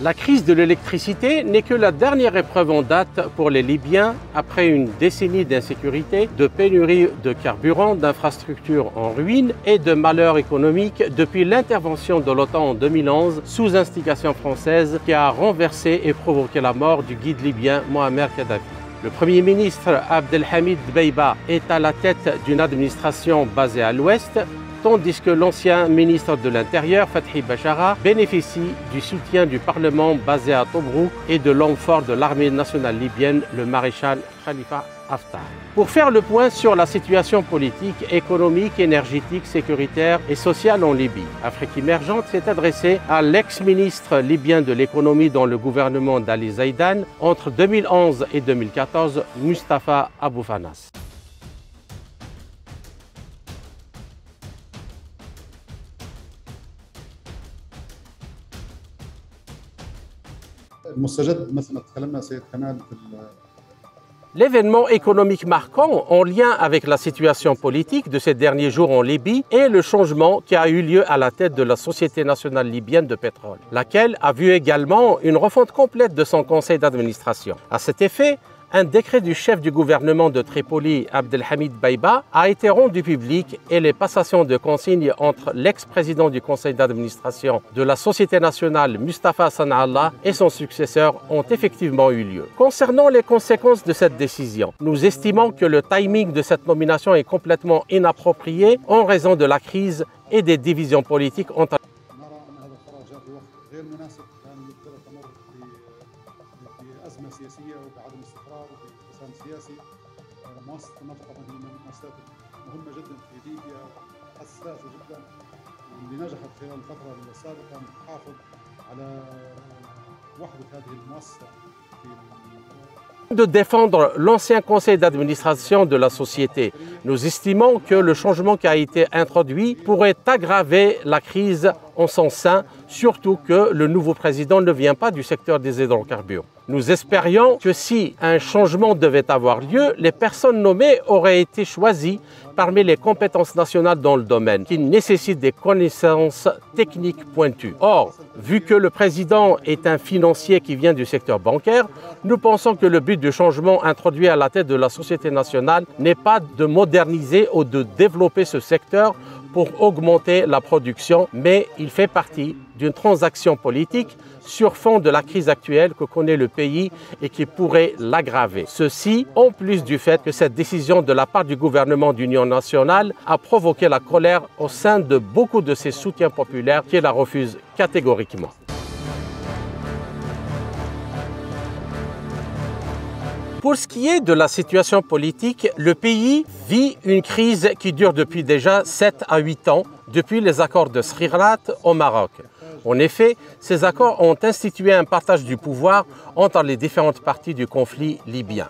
La crise de l'électricité n'est que la dernière épreuve en date pour les Libyens après une décennie d'insécurité, de pénurie de carburant, d'infrastructures en ruine et de malheurs économiques depuis l'intervention de l'OTAN en 2011 sous instigation française qui a renversé et provoqué la mort du guide libyen Moamer Kadhafi. Le Premier ministre Abdelhamid Dbeibah est à la tête d'une administration basée à l'ouest, tandis que l'ancien ministre de l'Intérieur, Fathi Bashara, bénéficie du soutien du Parlement basé à Tobrouk et de l'homme fort de l'armée nationale libyenne, le maréchal Khalifa Haftar. Pour faire le point sur la situation politique, économique, énergétique, sécuritaire et sociale en Libye, Afrique émergente s'est adressée à l'ex-ministre libyen de l'économie dans le gouvernement d'Ali Zaïdan entre 2011 et 2014, Mustapha Aboufanas. L'événement économique marquant en lien avec la situation politique de ces derniers jours en Libye est le changement qui a eu lieu à la tête de la Société nationale libyenne de pétrole, laquelle a vu également une refonte complète de son conseil d'administration. À cet effet, un décret du chef du gouvernement de Tripoli, Abdelhamid Dbeibah, a été rendu public et les passations de consignes entre l'ex-président du conseil d'administration de la Société nationale, Mustapha Sanallah, et son successeur ont effectivement eu lieu. Concernant les conséquences de cette décision, nous estimons que le timing de cette nomination est complètement inapproprié en raison de la crise et des divisions politiques entre مؤسسة النفط هي من المؤسسات مهمة جدا في ليبيا، حساسة جدا، واللي نجحت خلال الفترة السابقة أن تحافظ على وحدة هذه المؤسسة de défendre l'ancien conseil d'administration de la société. Nous estimons que le changement qui a été introduit pourrait aggraver la crise en son sein, surtout que le nouveau président ne vient pas du secteur des hydrocarbures. Nous espérions que si un changement devait avoir lieu, les personnes nommées auraient été choisies parmi les compétences nationales dans le domaine, qui nécessitent des connaissances techniques pointues. Or, vu que le président est un financier qui vient du secteur bancaire, nous pensons que le but du changement introduit à la tête de la Société nationale n'est pas de moderniser ou de développer ce secteur pour augmenter la production, mais il fait partie d'une transaction politique sur fond de la crise actuelle que connaît le pays et qui pourrait l'aggraver. Ceci en plus du fait que cette décision de la part du gouvernement d'union nationale a provoqué la colère au sein de beaucoup de ses soutiens populaires qui la refusent catégoriquement. Pour ce qui est de la situation politique, le pays vit une crise qui dure depuis déjà 7 à 8 ans, depuis les accords de Srirat au Maroc. En effet, ces accords ont institué un partage du pouvoir entre les différentes parties du conflit libyen.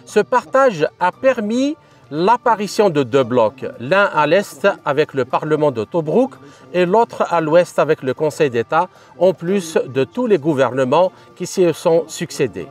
Ce partage a permis l'apparition de deux blocs, l'un à l'est avec le Parlement de Tobrouk et l'autre à l'ouest avec le Conseil d'État, en plus de tous les gouvernements qui s'y sont succédés.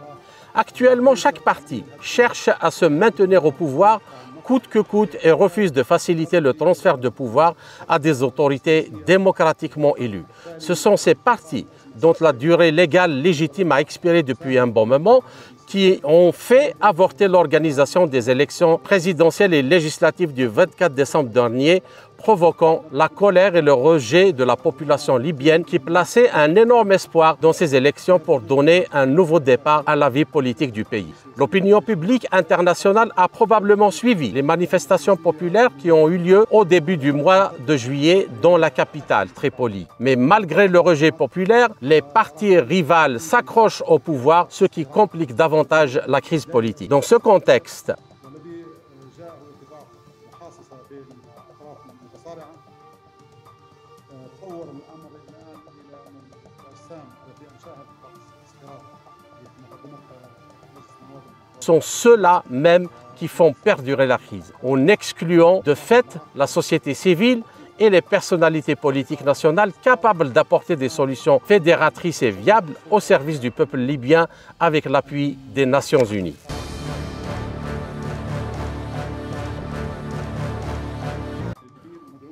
Actuellement, chaque parti cherche à se maintenir au pouvoir coûte que coûte et refuse de faciliter le transfert de pouvoir à des autorités démocratiquement élues. Ce sont ces partis dont la durée légale légitime a expiré depuis un bon moment qui ont fait avorter l'organisation des élections présidentielles et législatives du 24 décembre dernier, provoquant la colère et le rejet de la population libyenne qui plaçait un énorme espoir dans ces élections pour donner un nouveau départ à la vie politique du pays. L'opinion publique internationale a probablement suivi les manifestations populaires qui ont eu lieu au début du mois de juillet dans la capitale, Tripoli. Mais malgré le rejet populaire, les partis rivales s'accrochent au pouvoir, ce qui complique davantage la crise politique. Dans ce contexte, sont ceux-là même qui font perdurer la crise, en excluant de fait la société civile et les personnalités politiques nationales capables d'apporter des solutions fédératrices et viables au service du peuple libyen avec l'appui des Nations Unies.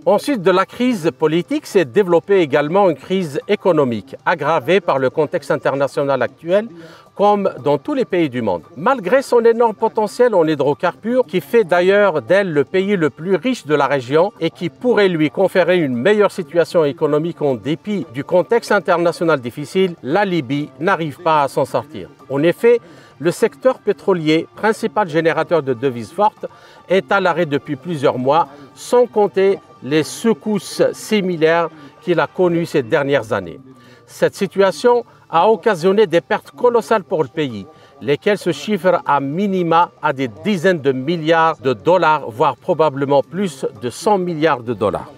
Ensuite de la crise politique, s'est développée également une crise économique, aggravée par le contexte international actuel, comme dans tous les pays du monde. Malgré son énorme potentiel en hydrocarbures, qui fait d'ailleurs d'elle le pays le plus riche de la région et qui pourrait lui conférer une meilleure situation économique en dépit du contexte international difficile, la Libye n'arrive pas à s'en sortir. En effet, le secteur pétrolier, principal générateur de devises fortes, est à l'arrêt depuis plusieurs mois, sans compter les secousses similaires qu'il a connues ces dernières années. Cette situation a occasionné des pertes colossales pour le pays, lesquelles se chiffrent à minima à des dizaines de milliards de dollars, voire probablement plus de 100 milliards de dollars.